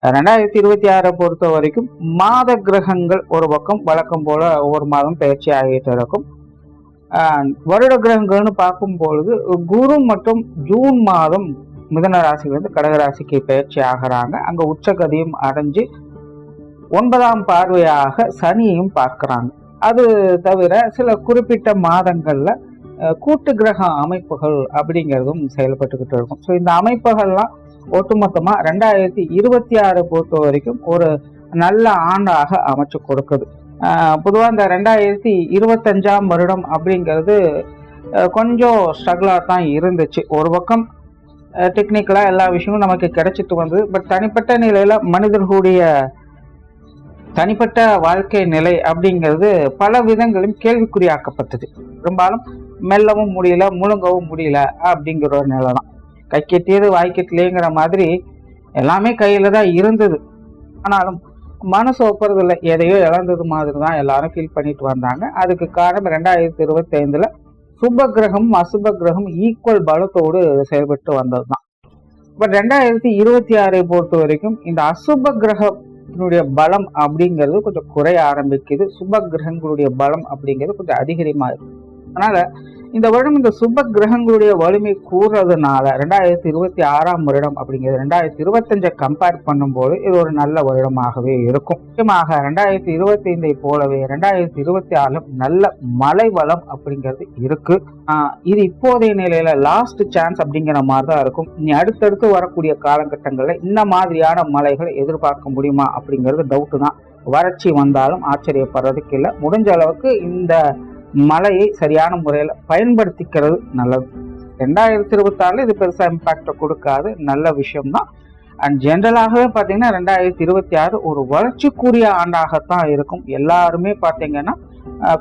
2026 பொறுத்த வரைக்கும் மாத கிரகங்கள் ஒரு பக்கம் வழக்கம் போல ஒவ்வொரு மாதம் பயிற்சி ஆகிட்டு இருக்கும். வருட கிரகங்கள்னு பார்க்கும் பொழுது குரு மற்றும் ஜூன் மாதம் மிதன ராசியிலிருந்து கடகராசிக்கு பயிற்சி ஆகிறாங்க. அங்க உச்சகதியும் அடைஞ்சு 9ஆம் பார்வையாக சனியையும் பார்க்கிறாங்க. அது தவிர சில குறிப்பிட்ட மாதங்கள்ல கூட்டு கிரக அமைப்புகள் அப்படிங்கிறதும் செயல்பட்டுக்கிட்டு இருக்கும். ஸோ இந்த அமைப்புகள்லாம் ஒட்டுமொத்தமா 2026 பொறுத்த வரைக்கும் ஒரு நல்ல ஆண்டாக அமைச்சு கொடுக்குது. பொதுவாக இந்த 2025ஆம் வருடம் அப்படிங்கிறது கொஞ்சம் ஸ்ட்ரகிளாக தான் இருந்துச்சு. ஒரு பக்கம் டெக்னிக்கலாக எல்லா விஷயமும் நமக்கு கிடைச்சிட்டு வந்தது. பட் தனிப்பட்ட நிலையில் மனிதர்களுடைய தனிப்பட்ட வாழ்க்கை நிலை அப்படிங்கிறது பல விதங்களும் கேள்விக்குறியாக்கப்பட்டது. பெரும்பாலும் மெல்லவும் முடியல, முழுங்கவும் முடியல அப்படிங்கிற ஒரு நிலை தான். கை கெட்டியது வாய்க்கெட்டலேங்கிற மாதிரி எல்லாமே கையில தான் இருந்தது. ஆனாலும் மனசு ஒப்புறதில்லை, எதையோ இழந்தது மாதிரி தான் எல்லாரும் ஃபீல் பண்ணிட்டு வந்தாங்க. அதுக்கு காரணம் 2025ல சுப கிரகமும் அசுப கிரகம் ஈக்குவல் பலத்தோடு செயல்பட்டு வந்தது தான். பட் 2026 பொறுத்த வரைக்கும் இந்த அசுப கிரகத்தினுடைய பலம் அப்படிங்கிறது கொஞ்சம் குறைய ஆரம்பிக்குது. சுப கிரகங்களுடைய பலம் அப்படிங்கிறது கொஞ்சம் அதிகமா இருக்கு. அதனால இந்த வருடம் இந்த சுப கிரகங்களுடைய வலிமை கூறுறதுனால 2026ஆம் வருடம் அப்படிங்கிறது 2025 கம்பேர் பண்ணும்போது இது ஒரு நல்ல வருடமாகவே இருக்கும். முக்கியமாக 2025 போலவே 2026 நல்ல மழை வளம் அப்படிங்கிறது இருக்கு. இது இப்போதைய நிலையில லாஸ்ட் சான்ஸ் அப்படிங்கிற மாதிரி தான் இருக்கும். இனி அடுத்தடுத்து வரக்கூடிய காலகட்டங்களில் இந்த மாதிரியான மழைகளை எதிர்பார்க்க முடியுமா அப்படிங்கிறது டவுட் தான். வறட்சி வந்தாலும் ஆச்சரியப்படுறதுக்கு இல்லை. முடிஞ்ச அளவுக்கு இந்த மழையை சரியான முறையில் பயன்படுத்திக்கிறது நல்லது. 2026 இது பெருசா இம்பாக்ட கொடுக்காது, நல்ல விஷயம்தான். அண்ட் ஜென்ரலாகவே பார்த்தீங்கன்னா 2026 ஒரு வளர்ச்சிக்குரிய ஆண்டாகத்தான் இருக்கும். எல்லாருமே பார்த்தீங்கன்னா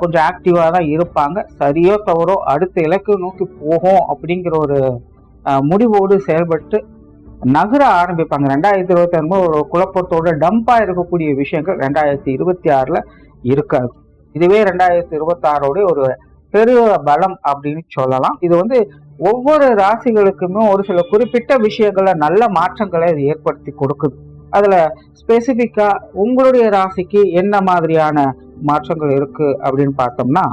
கொஞ்சம் ஆக்டிவா தான் இருப்பாங்க. சரியோ தவறோ அடுத்த இலக்கு நோக்கி போகும் அப்படிங்கிற ஒரு முடிவோடு செயல்பட்டு நகர ஆரம்பிப்பாங்க. 2026 ஒரு குழப்பத்தோட டம்பா இருக்கக்கூடிய விஷயங்கள் 2026ல இருக்காது. இதுவே 2026 ஒரு பெரிய பலம் அப்படின்னு சொல்லலாம். இது ஒவ்வொரு ராசிகளுக்குமே ஒரு சில குறிப்பிட்ட விஷயங்கள நல்ல மாற்றங்களை இது ஏற்படுத்தி கொடுக்குது. அதுல ஸ்பெசிபிக்கா உங்களுடைய ராசிக்கு என்ன மாதிரியான மாற்றங்கள் இருக்கு அப்படின்னு பார்த்தோம்னா,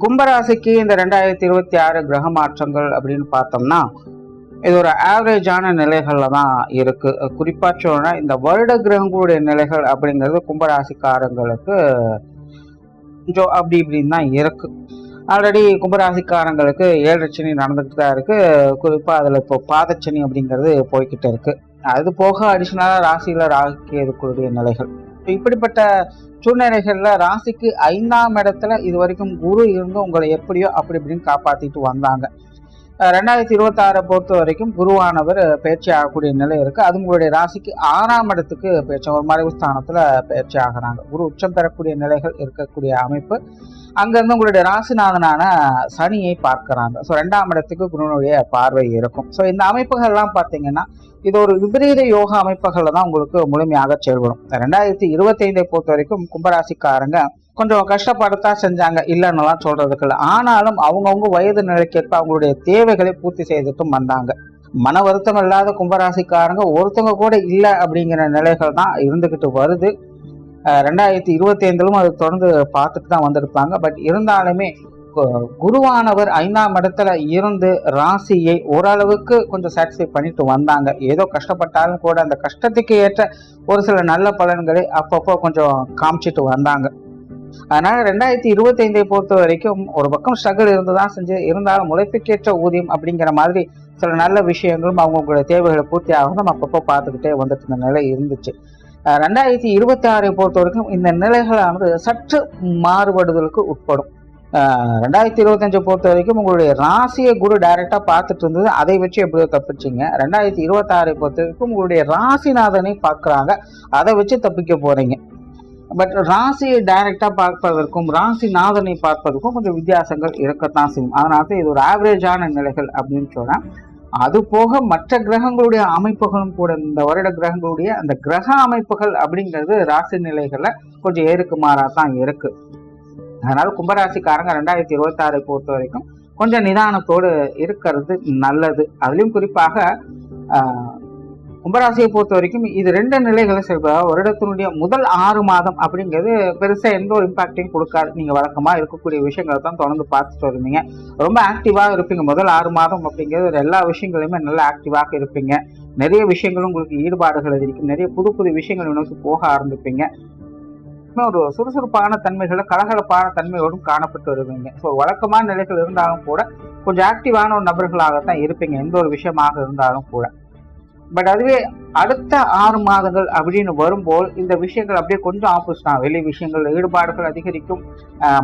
கும்பராசிக்கு இந்த 2026 கிரக மாற்றங்கள் அப்படின்னு பார்த்தோம்னா இது ஒரு ஆவரேஜான நிலைகள்ல தான் இருக்கு. குறிப்பா சொன்னா இந்த வருட கிரகங்களுடைய நிலைகள் அப்படிங்கிறது கும்பராசிக்காரங்களுக்கு கொஞ்சம் அப்படி இப்படின்னு தான் இருக்கு. ஆல்ரெடி கும்பராசிக்காரங்களுக்கு 7 சனி நடந்துட்டு தான் இருக்கு. குறிப்பா அதுல இப்போ பாதச்சனி அப்படிங்கிறது போய்கிட்டு இருக்கு. அது போக அடிஷனலா ராசியில ராசிக்கு நிலைகள். இப்படிப்பட்ட சூழ்நிலைகள்ல ராசிக்கு 5ஆம் இடத்துல இது வரைக்கும் குரு இருந்து உங்களை எப்படியோ அப்படி இப்படின்னு காப்பாத்திட்டு வந்தாங்க. 2026 பொறுத்த வரைக்கும் குருவானவர் பயிற்சி ஆகக்கூடிய நிலை இருக்கு. அது உங்களுடைய ராசிக்கு 6ஆம் இடத்துக்கு பயிற்சி, ஒரு மறைவு ஸ்தானத்துல பயிற்சி ஆகிறாங்க. குரு உச்சம் பெறக்கூடிய நிலைகள் இருக்கக்கூடிய அமைப்பு. அங்கிருந்து உங்களுடைய ராசிநாதனான சனியை பார்க்கிறாங்க. ஸோ 2ஆம் இடத்துக்கு குருனுடைய பார்வை இருக்கும். ஸோ இந்த அமைப்புகள் எல்லாம் பார்த்தீங்கன்னா இது ஒரு விபரீத யோக அமைப்புகள்ல தான் உங்களுக்கு முழுமையாக செயல்படும். 2025 பொறுத்த வரைக்கும் கும்பராசிக்காரங்க கொஞ்சம் கஷ்டப்படத்தான் செஞ்சாங்க, இல்லைன்னுலாம் சொல்றதுக்கு இல்லை. ஆனாலும் அவங்கவுங்க வயது நிலைக்கேற்ப அவங்களுடைய தேவைகளை பூர்த்தி செய்துட்டும் வந்தாங்க. மன வருத்தம் இல்லாத கும்பராசிக்காரங்க ஒருத்தவங்க கூட இல்லை அப்படிங்கிற நிலைகள் தான் இருந்துகிட்டு வருது. 2025லும் அது தொடர்ந்து பார்த்துட்டு தான் வந்திருப்பாங்க. பட் இருந்தாலுமே குருவானவர் 5ஆம் இடத்துல இருந்து ராசியை ஓரளவுக்கு கொஞ்சம் சாட்டிஸ்ஃபை பண்ணிட்டு வந்தாங்க. ஏதோ கஷ்டப்பட்டாலும் கூட அந்த கஷ்டத்துக்கு ஏற்ற ஒரு சில நல்ல பலன்களை அப்பப்போ கொஞ்சம் காமிச்சிட்டு வந்தாங்க. அதனால 2025 பொறுத்த வரைக்கும் ஒரு பக்கம் ஸ்ட்ரகிள் இருந்துதான் செஞ்சு, இருந்தாலும் உழைப்புக்கேற்ற ஊதியம் அப்படிங்கிற மாதிரி சில நல்ல விஷயங்களும் அவங்களுடைய தேவைகளை பூர்த்தி ஆகணும் அப்பப்போ பார்த்துக்கிட்டே வந்துட்டு இருந்த நிலை இருந்துச்சு. 2026 பொறுத்த வரைக்கும் இந்த நிலைகளானது சற்று மாறுபடுதலுக்கு உட்படும். 2025 பொறுத்த வரைக்கும் உங்களுடைய ராசியை குரு டைரக்டா பார்த்துட்டு இருந்தது, அதை வச்சு எப்படியோ தப்பிச்சிங்க. 2026 பொறுத்த வரைக்கும் உங்களுடைய ராசிநாதனை பார்க்குறாங்க, அதை வச்சு தப்பிக்க போறீங்க. பட் ராசியை டைரக்டா பார்ப்பதற்கும் ராசிநாதனை பார்ப்பதற்கும் கொஞ்சம் வித்தியாசங்கள் இருக்கத்தான் செய்யும். அதனால இது ஒரு ஆவரேஜான நிலைகள் அப்படின்னு சொன்னா, அது போக மற்ற கிரகங்களுடைய அமைப்புகளும் கூட இந்த வருட கிரகங்களுடைய அந்த கிரக அமைப்புகள் அப்படிங்கிறது ராசி நிலைகள்ல கொஞ்சம் ஏறுக்கு மாறா தான் இருக்கு. அதனால கும்பராசிக்காரங்க 2026 பொறுத்த வரைக்கும் கொஞ்சம் நிதானத்தோடு இருக்கிறது நல்லது. அதுலயும் குறிப்பாக கும்பராசியை பொறுத்த வரைக்கும் இது 2 நிலைகளை செல்வதா வருடத்தினுடைய முதல் 6 மாதம் அப்படிங்கிறது பெருசா எந்த ஒரு இம்பாக்டையும் கொடுக்காது. நீங்க வழக்கமா இருக்கக்கூடிய விஷயங்களை தான் தொடர்ந்து பார்த்துட்டு வருவீங்க. ரொம்ப ஆக்டிவாக இருப்பீங்க. முதல் 6 மாதம் அப்படிங்கிறது எல்லா விஷயங்களையுமே நல்லா ஆக்டிவாக இருப்பீங்க. நிறைய விஷயங்களும் உங்களுக்கு ஈடுபாடுகள் இருக்கும். நிறைய புது புது விஷயங்கள் நோக்கி போக ஆரம்பிப்பீங்க. ஒரு சுறுசுறுப்பான தன்மைகளை கலகலப்பான தன்மையோடும் காணப்பட்டு வருவீங்க. ஸோ வழக்கமான நிலைகள் இருந்தாலும் கூட கொஞ்சம் ஆக்டிவான ஒரு நபர்களாகத்தான் இருப்பீங்க எந்த ஒரு விஷயமாக இருந்தாலும் கூட. பட் அதுவே அடுத்த 6 மாதங்கள் அப்படின்னு வரும்போது இந்த விஷயங்கள் அப்படியே கொஞ்சம் ஆப்போசிட்டா வெளி விஷயங்கள் ஈடுபாடுகள் அதிகரிக்கும்.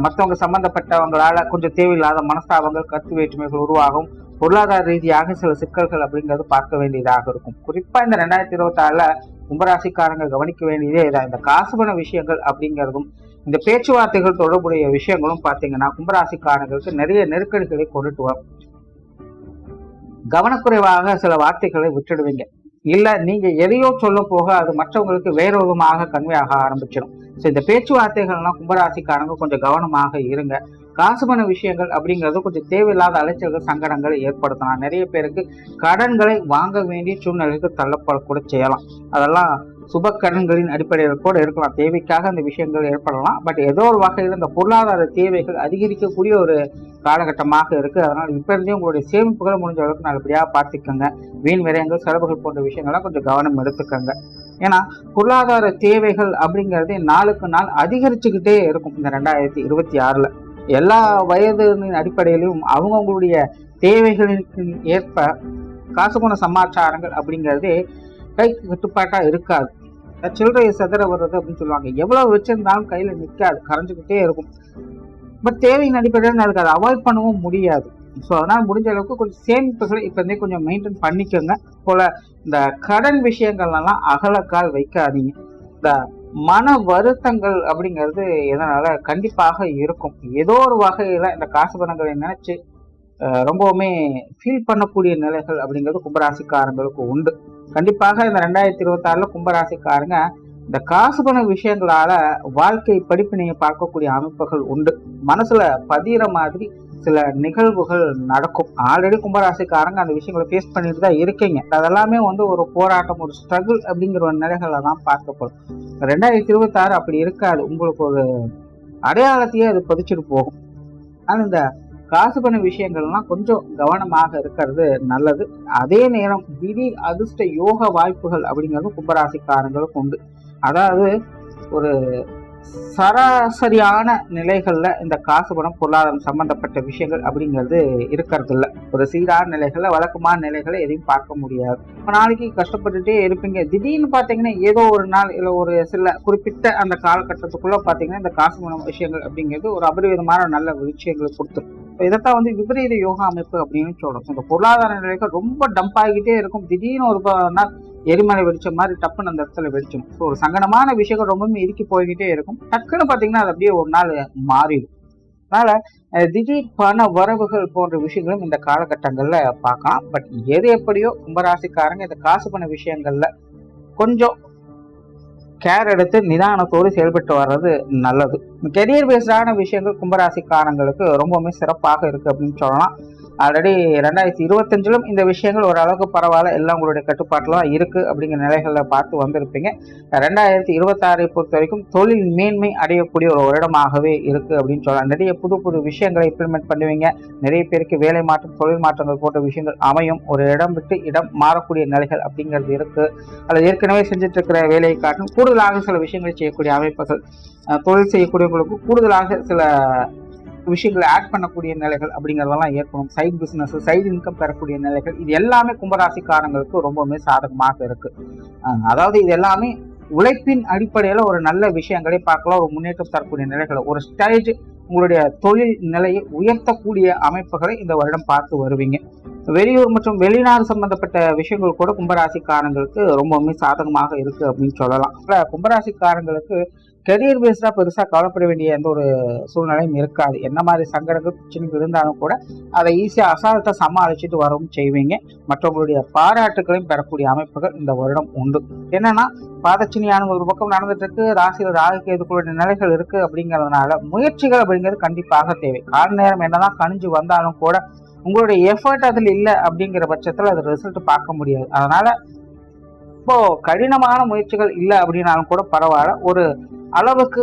மற்றவங்க சம்பந்தப்பட்டவங்களால கொஞ்சம் தேவையில்லாத மனஸ்தாபங்கள் கருத்து வேற்றுமைகள் உருவாகும். பொருளாதார ரீதியாக சில சிக்கல்கள் அப்படிங்கிறது பார்க்க வேண்டியதாக இருக்கும். குறிப்பா இந்த 2026ல கும்பராசிக்காரங்க கவனிக்க வேண்டியதே இதான். இந்த காசுபண விஷயங்கள் அப்படிங்கிறதும் இந்த பேச்சுவார்த்தைகள் தொடர்புடைய விஷயங்களும் பார்த்தீங்கன்னா கும்பராசிக்காரங்களுக்கு நிறைய நெருக்கடிகளை கொண்டுட்டு வரும். கவனக்குறைவாக சில வார்த்தைகளை விட்டுடுவீங்க. இல்ல நீங்க எதையோ சொல்ல போக அது மற்றவங்களுக்கு வேற விதமாக கன்மையாக ஆரம்பிச்சிடும். ஸோ இந்த பேச்சுவார்த்தைகள்லாம் கும்பராசிக்காரங்க கொஞ்சம் கவனமாக இருங்க. காசுபண விஷயங்கள் அப்படிங்கிறது கொஞ்சம் தேவையில்லாத அலைச்சல்கள் சங்கடங்களை ஏற்படுத்தலாம். நிறைய பேருக்கு கடன்களை வாங்க வேண்டிய சூழ்நிலைக்கு தள்ளப்படக்கூட செய்யலாம். அதெல்லாம் சுப கடன்களின் அடிப்படையில் கூட இருக்கலாம். தேவைக்காக அந்த விஷயங்கள் ஏற்படலாம். பட் ஏதோ ஒரு வகையில் இந்த பொருளாதார தேவைகள் அதிகரிக்கக்கூடிய ஒரு காலகட்டமாக இருக்கு. அதனால இப்ப இருந்தே உங்களுடைய சேமிப்புகளை முடிஞ்ச அளவுக்கு நல்லபடியாக பார்த்துக்கோங்க. வீண் விரயங்கள் செலவுகள் போன்ற விஷயங்கள்லாம் கொஞ்சம் கவனம் எடுத்துக்கோங்க. ஏன்னா பொருளாதார தேவைகள் அப்படிங்கிறது நாளுக்கு நாள் அதிகரிச்சுக்கிட்டே இருக்கும். இந்த 2026ல எல்லா வயதின் அடிப்படையிலும் அவங்கவுங்களுடைய தேவைகளுக்கு ஏற்ப காசுபண சமாச்சாரங்கள் அப்படிங்கிறது கைக்கு கட்டுப்பாட்டா இருக்காது. சில்லறையை செதற வர்றது அப்படின்னு சொல்லுவாங்க. எவ்வளவு வச்சிருந்தாலும் கையில நிற்காது, கரைஞ்சுக்கிட்டே இருக்கும். பட் தேவையின் அடிப்படையில் அதுக்கு அதை அவாய்ட் பண்ணவும் முடியாது. ஸோ அதனால் முடிஞ்ச அளவுக்கு கொஞ்சம் சேமிப்புகளை இப்போ இருந்தே கொஞ்சம் மெயின்டைன் பண்ணிக்கோங்க. போல இந்த கடன் விஷயங்கள்லாம் அகலக்கால் வைக்காதீங்க. இந்த மன வருத்தங்கள் அப்படிங்கிறது இதனால கண்டிப்பாக இருக்கும். ஏதோ ஒரு வகையில இந்த காசு பணங்களை நினைச்சு ரொம்பவுமே ஃபீல் பண்ணக்கூடிய நிலைகள் அப்படிங்கிறது கும்பராசிக்காரங்களுக்கு உண்டு. கண்டிப்பாக இந்த 2026ல கும்பராசிக்காரங்க இந்த காசு பண விஷயங்களால வாழ்க்கை படிப்பினையை பார்க்கக்கூடிய அமைப்புகள் உண்டு. மனசுல பதிகிற மாதிரி சில நிகழ்வுகள் நடக்கும். ஆல்ரெடி கும்பராசிக்காரங்க அந்த விஷயங்களை ஃபேஸ் பண்ணிட்டு தான் இருக்கீங்க. அதெல்லாமே ஒரு போராட்டம், ஒரு ஸ்ட்ரகிள் அப்படிங்கிற ஒரு நிலைகளை தான் பார்க்கப்படும். 2026 அப்படி இருக்காது. உங்களுக்கு ஒரு அடையாளத்தையே அது பதிச்சுட்டு போகும். ஆனால் இந்த காசு பண்ண விஷயங்கள்லாம் கொஞ்சம் கவனமாக இருக்கிறது நல்லது. அதே நேரம் திடீர் அதிர்ஷ்ட யோக வாய்ப்புகள் அப்படிங்கிறது கும்பராசிக்காரங்களுக்கு உண்டு. அதாவது ஒரு சராசரியான நிலைகள்ல இந்த காசு பணம் பொருளாதாரம் சம்பந்தப்பட்ட விஷயங்கள் அப்படிங்கிறது இருக்கிறது இல்லை. ஒரு சீரான நிலைகள்ல வழக்கமான நிலைகளை எதையும் பார்க்க முடியாது. நாளைக்கு கஷ்டப்பட்டுட்டே இருப்பீங்க. திடீர்னு பாத்தீங்கன்னா ஏதோ ஒரு நாள் இல்லை ஒரு சில குறிப்பிட்ட அந்த காலகட்டத்துக்குள்ள பாத்தீங்கன்னா இந்த காசு பணம் விஷயங்கள் அப்படிங்கிறது ஒரு அபரிவிதமான நல்ல விஷயங்களை கொடுத்துரும். இதைத்தான் விபரீத யோகா அமைப்பு அப்படின்னு சொல்றோம். இந்த பொருளாதார நிலைகள் ரொம்ப டம்ப் ஆகிட்டே இருக்கும். திடீர்னு ஒரு நாள் எரிமலை வெடிச்ச மாதிரி டப்புன்னு அந்த இடத்துல வெடிச்சிடும். ஸோ ஒரு சங்கடமான விஷயங்கள் ரொம்பவுமே இறுக்கி போய்கிட்டே இருக்கும். டக்குன்னு பார்த்தீங்கன்னா அது அப்படியே ஒரு நாள் மாறிடும். அதனால திடீர் பண வரவுகள் போன்ற விஷயங்களும் இந்த காலகட்டங்கள்ல பார்க்கலாம். பட் எது எப்படியோ கும்பராசிக்காரங்க இந்த காசு பண விஷயங்கள்ல கொஞ்சம் கேர் எடுத்து நிதானத்தோடு செயல்பட்டு வர்றது நல்லது. கெரியர் பேஸ்டான விஷயங்கள் கும்பராசிக்காரங்களுக்கு ரொம்பவுமே சிறப்பாக இருக்கு அப்படின்னு சொல்லலாம். ஆல்ரெடி 2025லும் இந்த விஷயங்கள் ஓரளவுக்கு பரவாயில்ல, எல்லாம் உங்களுடைய கட்டுப்பாட்டில் தான் இருக்கு அப்படிங்கிற நிலைகளில் பார்த்து வந்திருப்பீங்க. 2026 பொறுத்த வரைக்கும் தொழில் மேன்மை அடையக்கூடிய ஒரு வருடமாகவே இருக்கு அப்படின்னு சொல்லலாம். நிறைய புது புது விஷயங்களை இம்ப்ளிமெண்ட் பண்ணுவீங்க. நிறைய பேருக்கு வேலை மாற்றம், தொழில் மாற்றங்கள் போன்ற விஷயங்கள் அமையும். ஒரு இடம் விட்டு இடம் மாறக்கூடிய நிலைகள் அப்படிங்கிறது இருக்கு. அல்லது ஏற்கனவே செஞ்சுட்டு இருக்கிற வேலையை காட்டும் கூடுதலாக சில விஷயங்களை செய்யக்கூடிய அமைப்புகள், தொழில் செய்யக்கூடியவங்களுக்கு கூடுதலாக சில விஷயங்களை ஆட் பண்ணக்கூடிய நிலைகள் அப்படிங்கிறதெல்லாம் ஏற்படும். சைட் பிசினஸ், சைடு இன்கம் பெறக்கூடிய நிலைகள், இது எல்லாமே கும்பராசிக்காரங்களுக்கு ரொம்பவுமே சாதகமாக இருக்கு. அதாவது இது எல்லாமே உழைப்பின் அடிப்படையில ஒரு நல்ல விஷயங்களை பார்க்கலாம். ஒரு முன்னேற்றம் தரக்கூடிய நிலைகளை, ஒரு ஸ்டேஜ் உங்களுடைய தொழில் நிலையை உயர்த்தக்கூடிய அமைப்புகளை இந்த வருடம் பார்த்து வருவீங்க. வெளியூர் மற்றும் வெளிநாடு சம்பந்தப்பட்ட விஷயங்கள் கூட கும்பராசிக்காரங்களுக்கு ரொம்பவுமே சாதகமாக இருக்கு அப்படின்னு சொல்லலாம். கும்பராசிக்காரங்களுக்கு கெரியர் பேஸ்டா பெருசா கவலைப்பட வேண்டிய எந்த ஒரு சூழ்நிலையும் இருக்காது. என்ன மாதிரி சங்கடங்கள் பிரச்சனைகள் இருந்தாலும் கூட அதை ஈஸியா அசால்ட்டா சமாளிச்சுட்டு வரவும் செய்வீங்க. மற்றவங்களுடைய பாராட்டுகளையும் பெறக்கூடிய அமைப்புகள் இந்த வருடம் உண்டு. என்னன்னா பாதச்சினியான ஒரு பக்கம் நடந்துட்டு இருக்கு, ராசியில் ராகு கேதுக்களுடைய நிலைகள் இருக்கு. அப்படிங்கிறதுனால முயற்சிகள் அப்படிங்கிறது கண்டிப்பாக தேவை. கால நேரம் என்னதான் கணிஞ்சு வந்தாலும் கூட உங்களுடைய எஃபர்ட் அதில் இல்லை அப்படிங்கிற பட்சத்தில் அது ரிசல்ட் பார்க்க முடியாது. அதனால இப்போ கடினமான முயற்சிகள் இல்லை அப்படின்னாலும் கூட பரவாயில்ல, ஒரு அளவுக்கு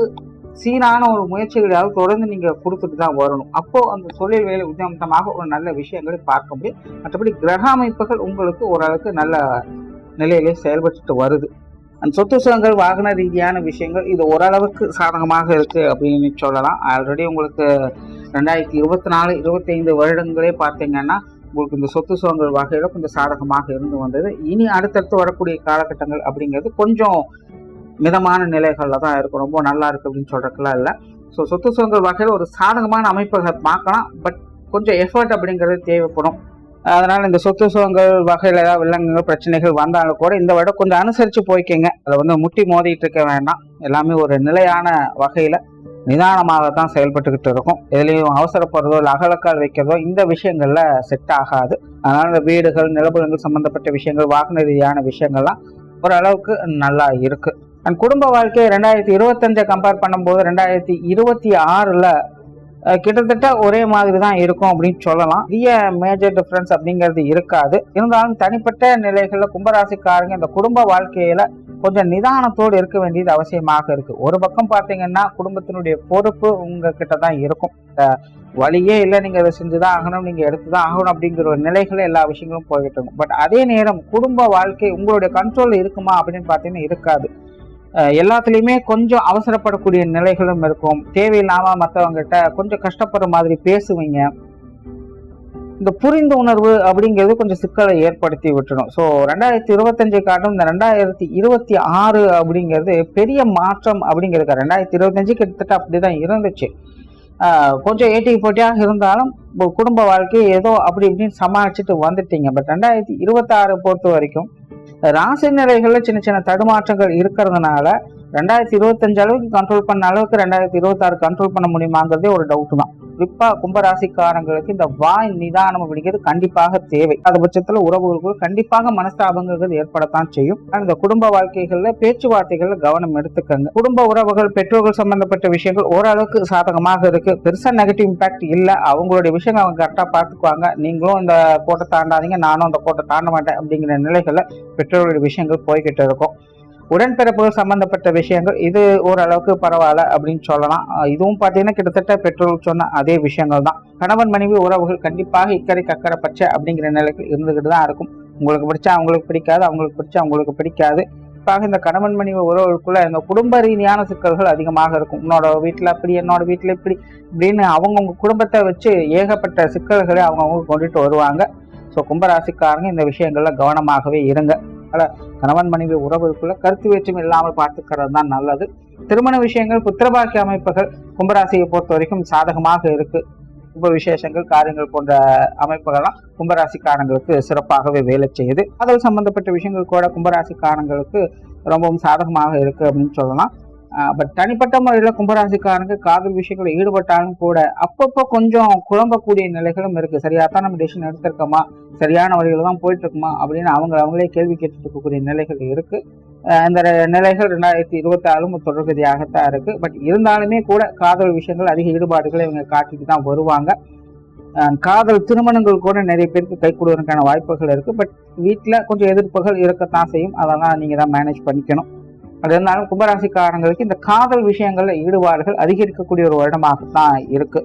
சீரான ஒரு முயற்சிகளையாவது தொடர்ந்து நீங்க கொடுத்துட்டு தான் வரணும். அப்போ அந்த தொழில் வேலை உத்தமமாக ஒரு நல்ல விஷயங்களை பார்க்க முடியும். மற்றபடி கிரக அமைப்புகள் உங்களுக்கு ஓரளவுக்கு நல்ல நிலையிலே செயல்பட்டு வருது. அந்த சொத்து சுகங்கள் வாகன ரீதியான விஷயங்கள் இது ஓரளவுக்கு சாதகமாக இருக்கு அப்படின்னு சொல்லலாம். ஆல்ரெடி உங்களுக்கு 2024 25 வருடங்களே பார்த்தீங்கன்னா உங்களுக்கு இந்த சொத்து சுகங்கள் வகையில கொஞ்சம் சாதகமாக இருந்து வந்தது. இனி அடுத்தடுத்து வரக்கூடிய காலகட்டங்கள் அப்படிங்கிறது கொஞ்சம் மிதமான நிலைகளில் தான் இருக்கும். ரொம்ப நல்லா இருக்கு அப்படின்னு சொல்றதுக்குலாம் இல்லை. ஸோ சொத்து சுகங்கள் வகையில் ஒரு சாதகமான அமைப்புகளை பார்க்கலாம். பட் கொஞ்சம் எஃபர்ட் அப்படிங்கிறது தேவைப்படும். அதனால இந்த சொத்து சுகங்கள் வகையில் ஏதாவது வில்லங்கங்கள் பிரச்சனைகள் வந்தாலும் கூட இந்த வருடம் கொஞ்சம் அனுசரித்து போய்க்கங்க. அதை வந்து முட்டி மோதிட்டு இருக்க வேண்டாம். எல்லாமே ஒரு நிலையான வகையில் நிதானமாக தான் செயல்பட்டுக்கிட்டு இருக்கும். எதுலேயும் அவசரப்படுறதோ இல்லை அகலக்கால் வைக்கிறதோ இந்த விஷயங்கள்ல செட் ஆகாது. அதனால இந்த வீடுகள் நிலபுலங்கள் சம்பந்தப்பட்ட விஷயங்கள் வாகன ரீதியான விஷயங்கள்லாம் ஓரளவுக்கு நல்லா இருக்கு. அண்ட் குடும்ப வாழ்க்கையை 2025 கம்பேர் பண்ணும்போது 2026 கிட்டத்தட்ட ஒரே மாதிரி தான் இருக்கும் அப்படின்னு சொல்லலாம். பெரிய மேஜர் டிஃபரன்ஸ் அப்படிங்கிறது இருக்காது. இருந்தாலும் தனிப்பட்ட நிலைகளில் கும்பராசிக்காரங்க இந்த குடும்ப வாழ்க்கையில கொஞ்சம் நிதானத்தோடு இருக்க வேண்டியது அவசியமாக இருக்கு. ஒரு பக்கம் பார்த்தீங்கன்னா குடும்பத்தினுடைய பொறுப்பு உங்ககிட்ட தான் இருக்கும். வழியே இல்லை, நீங்க அதை செஞ்சுதான் ஆகணும், நீங்க எடுத்துதான் ஆகணும் அப்படிங்கிற ஒரு நிலைகளை எல்லா விஷயங்களும் போய்கிட்டு இருக்கும். பட் அதே நேரம் குடும்ப வாழ்க்கை உங்களுடைய கண்ட்ரோல் இருக்குமா அப்படின்னு பார்த்தீங்கன்னா இருக்காது. எல்லாத்துலேயுமே கொஞ்சம் அவசரப்படக்கூடிய நிலைகளும் இருக்கும். தேவையில்லாமல் மற்றவங்ககிட்ட கொஞ்சம் கஷ்டப்படுற மாதிரி பேசுவீங்க. இந்த புரிந்து உணர்வு அப்படிங்கிறது கொஞ்சம் சிக்கலை ஏற்படுத்தி விட்டுடும். ஸோ 2025 காட்டும் இந்த 2026 அப்படிங்கிறது பெரிய மாற்றம் அப்படிங்கிறது. 2025 கிட்டத்தட்ட அப்படிதான் இருந்துச்சு. கொஞ்சம் ஏட்டி போட்டியாக இருந்தாலும் குடும்ப வாழ்க்கை ஏதோ அப்படி இப்படின்னு சமாளிச்சுட்டு வந்துட்டீங்க. பட் 2026 பொறுத்த வரைக்கும் ராசி நிலைகள்ல சின்ன சின்ன தடுமாற்றங்கள் இருக்கிறதுனால 2025 அளவுக்கு கண்ட்ரோல் பண்ண அளவுக்கு 2026 கண்ட்ரோல் பண்ண முடியுமாங்கிறதே ஒரு டவுட் தான். குறிப்பா கும்பராசிக்காரங்களுக்கு இந்த வாய் நிதானம் அப்படிங்கிறது கண்டிப்பாக தேவை. அது பட்சத்துல உறவுகளுக்குள் கண்டிப்பாக மனஸ்தாபங்கள் ஏற்படத்தான் செய்யும். இந்த குடும்ப வாழ்க்கைகள்ல பேச்சுவார்த்தைகள்ல கவனம் எடுத்துக்கங்க. குடும்ப உறவுகள் பெற்றோர்கள் சம்பந்தப்பட்ட விஷயங்கள் ஓரளவுக்கு சாதகமாக இருக்கு. பெருசா நெகட்டிவ் இம்பாக்ட் இல்ல. அவங்களுடைய விஷயங்கள் அவங்க கரெக்டா பார்த்துக்குவாங்க. நீங்களும் இந்த கோட்டை தாண்டாதீங்க, நானும் அந்த கோட்டை தாண்ட மாட்டேன் அப்படிங்கிற நிலைகள்ல பெற்றோர்களுடைய விஷயங்கள் போய்கிட்டு இருக்கும். உடன்பிறப்புகள் சம்பந்தப்பட்ட விஷயங்கள் இது ஓரளவுக்கு பரவாயில்ல அப்படின்னு சொல்லலாம். இதுவும் பார்த்தீங்கன்னா கிட்டத்தட்ட பெற்றோர்கள் சொன்ன அதே விஷயங்கள் தான். கணவன் மனைவி உறவுகள் கண்டிப்பாக இக்கரைக்கு அக்கறை பச்சை அப்படிங்கிற நிலைக்கு இருந்துகிட்டு தான் இருக்கும். உங்களுக்கு பிடிச்சா அவங்களுக்கு பிடிக்காது, அவங்களுக்கு பிடிச்சா அவங்களுக்கு பிடிக்காது. இந்த கணவன் மனைவி உறவுகளுக்குள்ள இந்த குடும்ப ரீதியான சிக்கல்கள் அதிகமாக இருக்கும். உன்னோட வீட்டுல அப்படி, என்னோட வீட்டுல இப்படி இப்படின்னு அவங்கவுங்க குடும்பத்தை வச்சு ஏகப்பட்ட சிக்கல்களை அவங்கவுங்க கொண்டுட்டு வருவாங்க. ஸோ கும்பராசிக்காரங்க இந்த விஷயங்கள்ல கவனமாகவே இருங்க. கணவன் மனைவி உறவுக்குள்ள கருத்து வேற்றுமை இல்லாமல் பார்த்துக்கிறது தான் நல்லது. திருமண விஷயங்கள் புத்திரபாக்கிய அமைப்புகள் கும்பராசியை பொறுத்த வரைக்கும் சாதகமாக இருக்கு. உப விசேஷங்கள் காரியங்கள் போன்ற அமைப்புகள்லாம் கும்பராசிக்காரங்களுக்கு சிறப்பாகவே வேலை செய்யுது. காதல் சம்பந்தப்பட்ட விஷயங்கள் கூட கும்பராசிக்காரங்களுக்கு ரொம்பவும் சாதகமாக இருக்கு அப்படின்னு சொல்லலாம். பட் தனிப்பட்ட முறையில் கும்பராசிக்காரங்க காதல் விஷயங்களை ஈடுபட்டாலும் கூட அப்பப்போ கொஞ்சம் குழம்பக்கூடிய நிலைகளும் இருக்கு. சரியாத்தான் நம்ம டிசிஷன் எடுத்திருக்கோமா, சரியான வழிகள் தான் போயிட்டு இருக்குமா அப்படின்னு அவங்களே கேள்வி கேட்டு இருக்கக்கூடிய நிலைகள் இருக்கு. இந்த நிலைகள் 2026 தொடர்கதியாகத்தான் இருக்கு. பட் இருந்தாலுமே கூட காதல் விஷயங்கள் அதிக ஈடுபாடுகளை இவங்க காட்டிட்டு தான் வருவாங்க. காதல் திருமணங்கள் கூட நிறைய பேருக்கு கை கொடுவதற்கான வாய்ப்புகள் இருக்கு. பட் வீட்டில் கொஞ்சம் எதிர்ப்புகள் இருக்கத்தான் செய்யும். அதெல்லாம் நீங்க தான் மேனேஜ் பண்ணிக்கணும். அது இருந்தாலும் கும்பராசிக்காரங்களுக்கு இந்த காதல் விஷயங்கள்ல ஈடுபாடுகள் அதிகரிக்கக்கூடிய ஒரு வருடமாகத்தான் இருக்கு.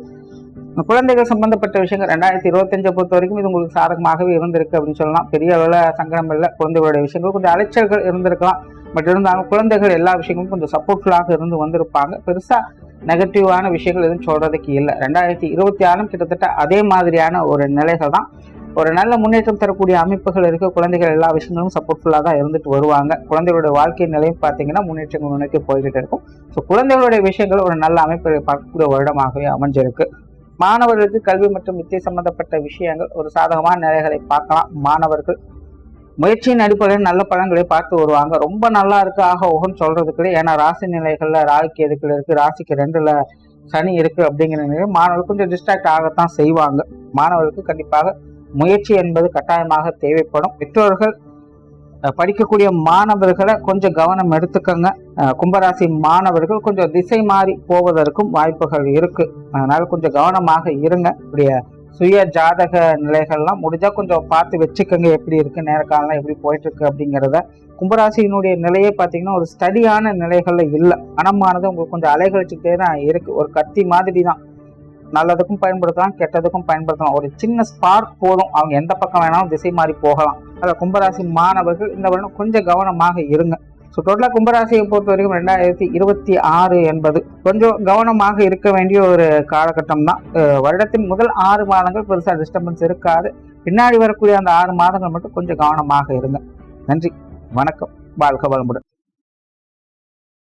குழந்தைகள் சம்பந்தப்பட்ட விஷயங்கள் 2025 பொறுத்த வரைக்கும் இது உங்களுக்கு சாதகமாகவே இருந்திருக்கு அப்படின்னு சொல்லலாம். பெரிய அளவில் சங்கடம் இல்லை. குழந்தைகளுடைய விஷயங்கள் கொஞ்சம் அலைச்சல்கள் இருந்திருக்கலாம். பட் இருந்தாலும் குழந்தைகள் எல்லா விஷயங்களும் கொஞ்சம் சப்போர்ட்ஃபுல்லாக இருந்து வந்திருப்பாங்க. பெருசா நெகட்டிவான விஷயங்கள் எதுவும் சொல்றதுக்கு இல்லை. 2026 கிட்டத்தட்ட அதே மாதிரியான ஒரு நிலைகள் தான். ஒரு நல்ல முன்னேற்றம் தரக்கூடிய அமைப்புகள் இருக்கு. குழந்தைகள் எல்லா விஷயங்களும் சப்போர்ட்ஃபுல்லாக தான் இருந்துட்டு வருவாங்க. குழந்தைகளுடைய வாழ்க்கை நிலையும் பார்த்தீங்கன்னா முன்னேற்றங்கள் முன்னோக்கி போய்கிட்டு இருக்கும். ஸோ குழந்தைகளுடைய விஷயங்கள் ஒரு நல்ல அமைப்பை பார்க்கக்கூடிய வருடமாகவே அமைஞ்சிருக்கு. மாணவர்களுக்கு கல்வி மற்றும் வித்தியை சம்பந்தப்பட்ட விஷயங்கள் ஒரு சாதகமான நிலைகளை பார்க்கலாம். மாணவர்கள் முயற்சியின் அடிப்படையில் நல்ல பலன்களை பார்த்து வருவாங்க. ரொம்ப நல்லா இருக்கு ஆக ஓகன்னு சொல்றதுக்கு. ஏன்னா ராசி நிலைகள்ல ராசிக்கு எதுக்குள்ள இருக்கு, ராசிக்கு 2ல சனி இருக்கு அப்படிங்கிற நிலையில் மாணவர்கள் கொஞ்சம் டிஸ்ட்ராக்ட் ஆகத்தான் செய்வாங்க. மாணவர்களுக்கு கண்டிப்பாக முயற்சி என்பது கட்டாயமாக தேவைப்படும். பெற்றோர்கள் படிக்கக்கூடிய மாணவர்களை கொஞ்சம் கவனம் எடுத்துக்கங்க. கும்பராசி மாணவர்கள் கொஞ்சம் திசை மாறி போவதற்கும் வாய்ப்புகள் இருக்கு. அதனால கொஞ்சம் கவனமாக இருங்க. இப்படிய சுய ஜாதக நிலைகள்லாம் முடிஞ்சா கொஞ்சம் பார்த்து வச்சுக்கோங்க, எப்படி இருக்கு நேரக்காலம் எப்படி போயிட்டு இருக்கு அப்படிங்கிறத. கும்பராசியினுடைய நிலையே பார்த்தீங்கன்னா ஒரு ஸ்டடியான நிலைகள்ல இல்லை. மனமானது உங்களுக்கு கொஞ்சம் அலைகழிச்சுக்கிட்டே தான் இருக்கு. ஒரு கத்தி மாதிரி தான், நல்லதுக்கும் பயன்படுத்தலாம் கெட்டதுக்கும் பயன்படுத்தலாம். ஒரு சின்ன ஸ்பார்க் போதும், அவங்க எந்த பக்கம் வேணாலும் திசை மாறி போகலாம். அதில் கும்பராசி மாணவர்கள் இந்த வருடம் கொஞ்சம் கவனமாக இருங்க. ஸோ டோட்டலாக கும்பராசியை பொறுத்த வரைக்கும் 2026 என்பது கொஞ்சம் கவனமாக இருக்க வேண்டிய ஒரு காலகட்டம் தான். வருடத்தின் முதல் 6 மாதங்கள் பெருசாக டிஸ்டர்பன்ஸ் இருக்காது. பின்னாடி வரக்கூடிய அந்த 6 மாதங்கள் மட்டும் கொஞ்சம் கவனமாக இருங்க. நன்றி, வணக்கம், வாழ்க வளமுடன்.